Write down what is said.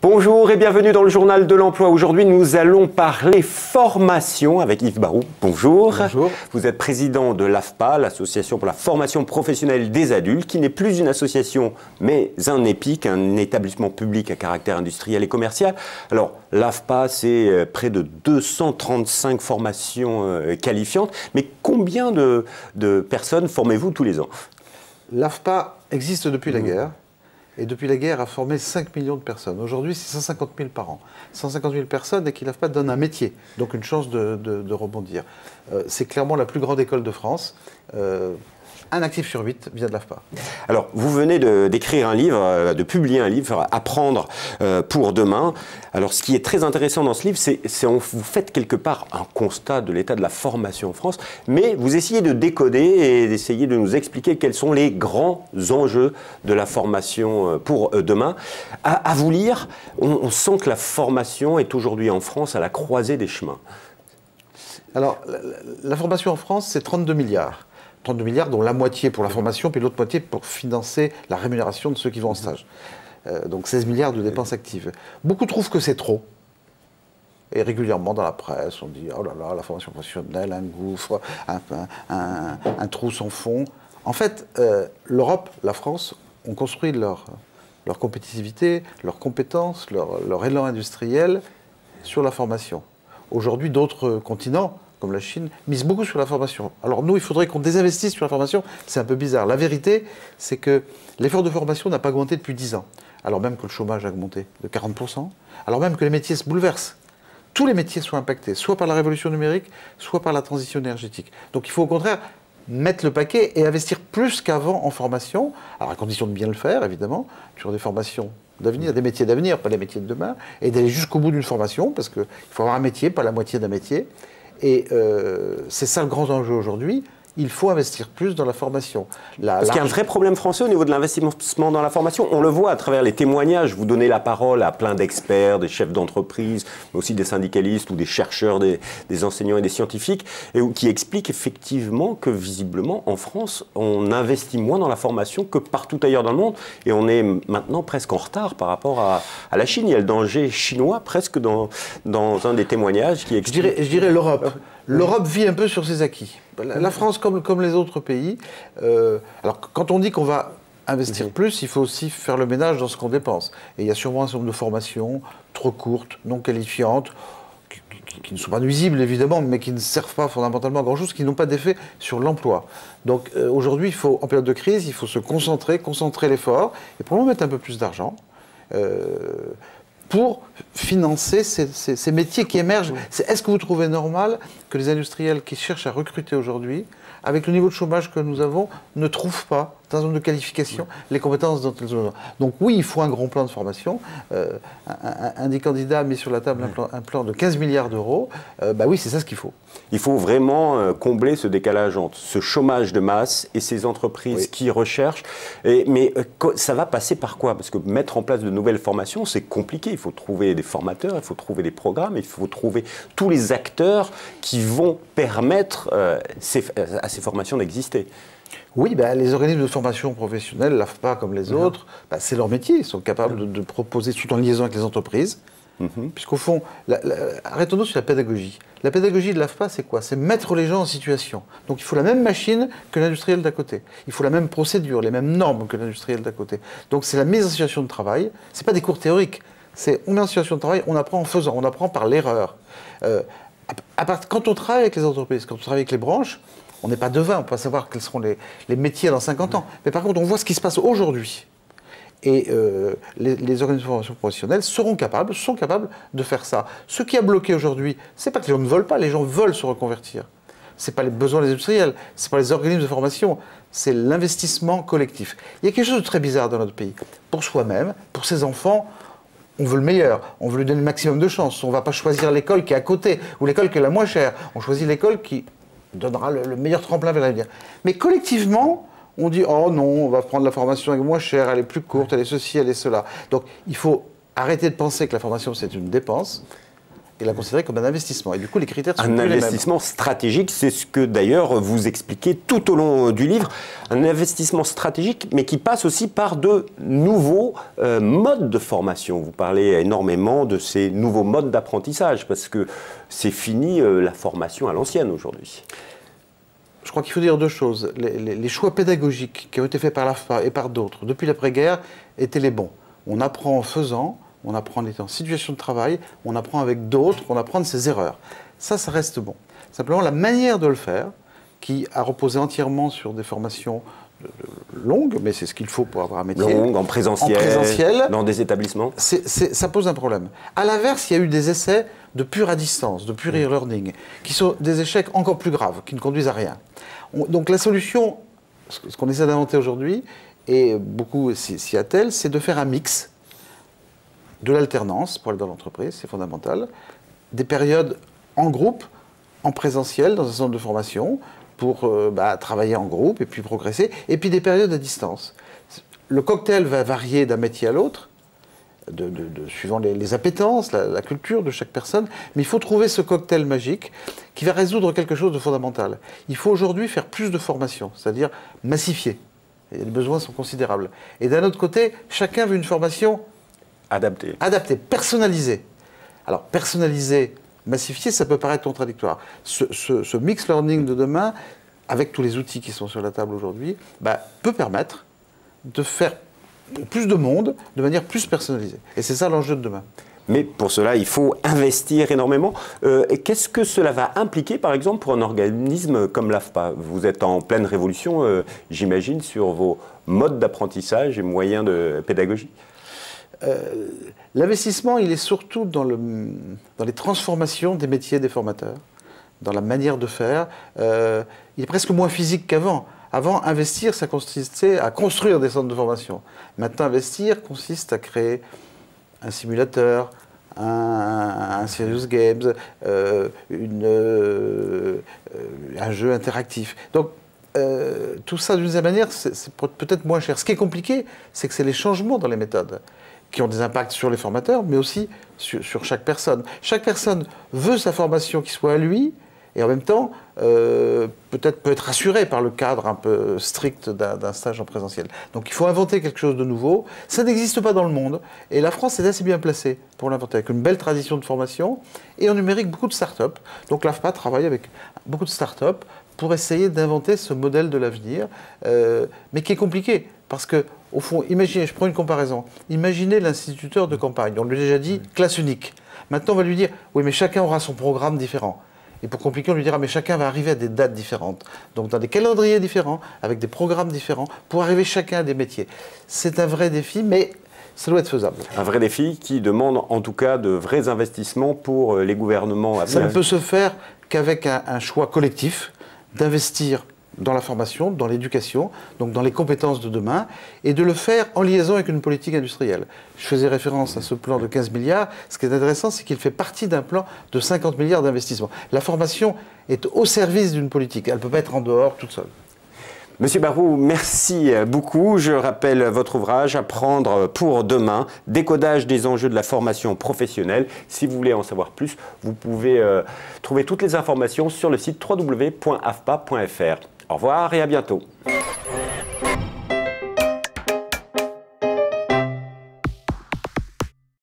Bonjour et bienvenue dans le journal de l'emploi. Aujourd'hui, nous allons parler formation avec Yves Barou. Bonjour. Bonjour. Vous êtes président de l'AFPA, l'Association pour la formation professionnelle des adultes, qui n'est plus une association, mais un EPIC, un établissement public à caractère industriel et commercial. Alors, l'AFPA, c'est près de 235 formations qualifiantes. Mais combien de personnes formez-vous tous les ans? L'AFPA existe depuis la guerre. Et depuis la guerre, a formé 5 millions de personnes. Aujourd'hui, c'est 150 000 par an. 150 000 personnes et qui l'AFPA donne un métier, donc une chance de rebondir. C'est clairement la plus grande école de France. Un actif sur 8 vient de l'AFPA. Alors, vous venez d'écrire un livre, de publier un livre, Apprendre pour demain. Alors, ce qui est très intéressant dans ce livre, c'est vous faites quelque part un constat de l'état de la formation en France, mais vous essayez de décoder et d'essayer de nous expliquer quels sont les grands enjeux de la formation pour demain. À vous lire, on sent que la formation est aujourd'hui en France à la croisée des chemins. Alors, la formation en France, c'est 32 milliards. 32 milliards, dont la moitié pour la formation, puis l'autre moitié pour financer la rémunération de ceux qui vont en stage. Donc 16 milliards de dépenses actives. Beaucoup trouvent que c'est trop. Et régulièrement dans la presse, on dit « Oh là là, la formation professionnelle, un gouffre, un trou sans fond ». En fait, l'Europe, la France, ont construit leur compétitivité, leurs compétences, leur élan industriel sur la formation. Aujourd'hui, d'autres continents, comme la Chine, mise beaucoup sur la formation. Alors nous, il faudrait qu'on désinvestisse sur la formation. C'est un peu bizarre. La vérité, c'est que l'effort de formation n'a pas augmenté depuis 10 ans. Alors même que le chômage a augmenté de 40%, alors même que les métiers se bouleversent. Tous les métiers sont impactés, soit par la révolution numérique, soit par la transition énergétique. Donc il faut au contraire mettre le paquet et investir plus qu'avant en formation, alors à condition de bien le faire, évidemment, sur des formations d'avenir, des métiers d'avenir, pas des métiers de demain, et d'aller jusqu'au bout d'une formation, parce qu'il faut avoir un métier, pas la moitié d'un métier. Et c'est ça le grand enjeu aujourd'hui. Il faut investir plus dans la formation. Parce qu'il y a un vrai problème français au niveau de l'investissement dans la formation. On le voit à travers les témoignages. Vous donnez la parole à plein d'experts, des chefs d'entreprise, mais aussi des syndicalistes ou des chercheurs, des enseignants et des scientifiques, qui expliquent effectivement que visiblement, en France, on investit moins dans la formation que partout ailleurs dans le monde. Et on est maintenant presque en retard par rapport à la Chine. Il y a le danger chinois presque dans un des témoignages qui explique... Je dirais l'Europe. L'Europe vit un peu sur ses acquis. La France, comme les autres pays, alors quand on dit qu'on va investir plus, il faut aussi faire le ménage dans ce qu'on dépense. Et il y a sûrement un certain nombre de formations trop courtes, non qualifiantes, qui ne sont pas nuisibles évidemment, mais qui ne servent pas fondamentalement à grand-chose, qui n'ont pas d'effet sur l'emploi. Donc aujourd'hui, en période de crise, il faut se concentrer l'effort, et probablement mettre un peu plus d'argent. Pour financer ces métiers qui émergent. Est-ce que vous trouvez normal que les industriels qui cherchent à recruter aujourd'hui, avec le niveau de chômage que nous avons, ne trouvent pas, dans un zone de qualification, les compétences dont ils ont besoin? Donc oui, il faut un grand plan de formation. Un des candidats a mis sur la table un plan de 15 milliards d'euros. Bah oui, c'est ça ce qu'il faut. Il faut vraiment combler ce décalage entre ce chômage de masse et ces entreprises qui recherchent. Mais ça va passer par quoi? Parce que mettre en place de nouvelles formations, c'est compliqué. Il faut trouver des formateurs, il faut trouver des programmes, il faut trouver tous les acteurs qui vont permettre à ces formations d'exister. Oui, les organismes de formation professionnelle, l'AFPA comme les autres, c'est leur métier. Ils sont capables de proposer, tout en liaison avec les entreprises. Puisqu'au fond, arrêtons-nous sur la pédagogie. La pédagogie de l'AFPA, c'est quoi? C'est mettre les gens en situation. Donc il faut la même machine que l'industriel d'à côté. Il faut la même procédure, les mêmes normes que l'industriel d'à côté. Donc c'est la mise en situation de travail. Ce n'est pas des cours théoriques. On met en situation de travail, on apprend en faisant, on apprend par l'erreur. Quand on travaille avec les entreprises, quand on travaille avec les branches, on n'est pas devin, on ne peut pas savoir quels seront les métiers dans 50 ans. Mais par contre, on voit ce qui se passe aujourd'hui. Et les organismes de formation professionnelle sont capables de faire ça. Ce qui a bloqué aujourd'hui, ce n'est pas que les gens ne veulent pas, les gens veulent se reconvertir. Ce n'est pas les besoins des industriels, ce n'est pas les organismes de formation, c'est l'investissement collectif. Il y a quelque chose de très bizarre dans notre pays. Pour soi-même, pour ses enfants, on veut le meilleur, on veut lui donner le maximum de chance. On ne va pas choisir l'école qui est à côté ou l'école qui est la moins chère. On choisit l'école qui donnera le meilleur tremplin vers l'avenir. Mais collectivement, on dit « Oh non, on va prendre la formation moins chère, elle est plus courte, elle est ceci, elle est cela ». Donc il faut arrêter de penser que la formation c'est une dépense et la considérer comme un investissement. Et du coup, les critères sont plus les mêmes. Un investissement stratégique, c'est ce que d'ailleurs vous expliquez tout au long du livre. Un investissement stratégique, mais qui passe aussi par de nouveaux modes de formation. Vous parlez énormément de ces nouveaux modes d'apprentissage, parce que c'est fini la formation à l'ancienne aujourd'hui. Je crois qu'il faut dire deux choses. Les choix pédagogiques qui ont été faits par l'AFPA et par d'autres depuis l'après-guerre étaient les bons. On apprend en faisant, on apprend en étant en situation de travail, on apprend avec d'autres, on apprend de ses erreurs. Ça reste bon. Simplement, la manière de le faire, qui a reposé entièrement sur des formations longues, mais c'est ce qu'il faut pour avoir un métier. Longues, en présentiel, dans des établissements. Ça pose un problème. À l'inverse, il y a eu des essais de pur à distance, de pur e-learning, qui sont des échecs encore plus graves, qui ne conduisent à rien. Donc la solution, ce qu'on essaie d'inventer aujourd'hui, et beaucoup s'y attellent, c'est de faire un mix de l'alternance pour aller dans l'entreprise, c'est fondamental, des périodes en groupe, en présentiel, dans un centre de formation, pour travailler en groupe et puis progresser, et puis des périodes à distance. Le cocktail va varier d'un métier à l'autre, suivant les appétences, la culture de chaque personne, mais il faut trouver ce cocktail magique qui va résoudre quelque chose de fondamental. Il faut aujourd'hui faire plus de formation, c'est-à-dire massifier. Et les besoins sont considérables. Et d'un autre côté, chacun veut une formation adaptée, personnalisée. Alors, personnalisée, massifiée, ça peut paraître contradictoire. Ce mix learning de demain, avec tous les outils qui sont sur la table aujourd'hui, peut permettre de faire plus de monde de manière plus personnalisée. Et c'est ça l'enjeu de demain. Mais pour cela, il faut investir énormément. Et qu'est-ce que cela va impliquer, par exemple, pour un organisme comme l'AFPA? Vous êtes en pleine révolution, j'imagine, sur vos modes d'apprentissage et moyens de pédagogie. L'investissement, il est surtout dans les transformations des métiers des formateurs, dans la manière de faire. Il est presque moins physique qu'avant. Avant, investir, ça consistait à construire des centres de formation. Maintenant, investir consiste à créer un simulateur, un serious games, un jeu interactif. Donc, tout ça, d'une certaine manière, c'est peut-être moins cher. Ce qui est compliqué, c'est que c'est les changements dans les méthodes qui ont des impacts sur les formateurs, mais aussi sur chaque personne. Chaque personne veut sa formation qui soit à lui, et en même temps, peut-être peut être rassuré par le cadre un peu strict d'un stage en présentiel. Donc il faut inventer quelque chose de nouveau. Ça n'existe pas dans le monde, et la France est assez bien placée pour l'inventer, avec une belle tradition de formation, et en numérique, beaucoup de start-up. Donc l'AFPA travaille avec beaucoup de start-up pour essayer d'inventer ce modèle de l'avenir, mais qui est compliqué, parce que, au fond, imaginez, je prends une comparaison, imaginez l'instituteur de campagne, on lui a déjà dit classe unique. Maintenant, on va lui dire, oui, mais chacun aura son programme différent. Et pour compliquer, on lui dira, mais chacun va arriver à des dates différentes. Donc dans des calendriers différents, avec des programmes différents, pour arriver chacun à des métiers. C'est un vrai défi, mais ça doit être faisable. Un vrai défi qui demande en tout cas de vrais investissements pour les gouvernements. Ça ne peut se faire qu'avec un choix collectif d'investir dans la formation, dans l'éducation, donc dans les compétences de demain, et de le faire en liaison avec une politique industrielle. Je faisais référence à ce plan de 15 milliards. Ce qui est intéressant, c'est qu'il fait partie d'un plan de 50 milliards d'investissements. La formation est au service d'une politique. Elle ne peut pas être en dehors toute seule. Monsieur Barou, merci beaucoup. Je rappelle votre ouvrage « Apprendre pour demain, décodage des enjeux de la formation professionnelle ». Si vous voulez en savoir plus, vous pouvez trouver toutes les informations sur le site www.afpa.fr. Au revoir et à bientôt.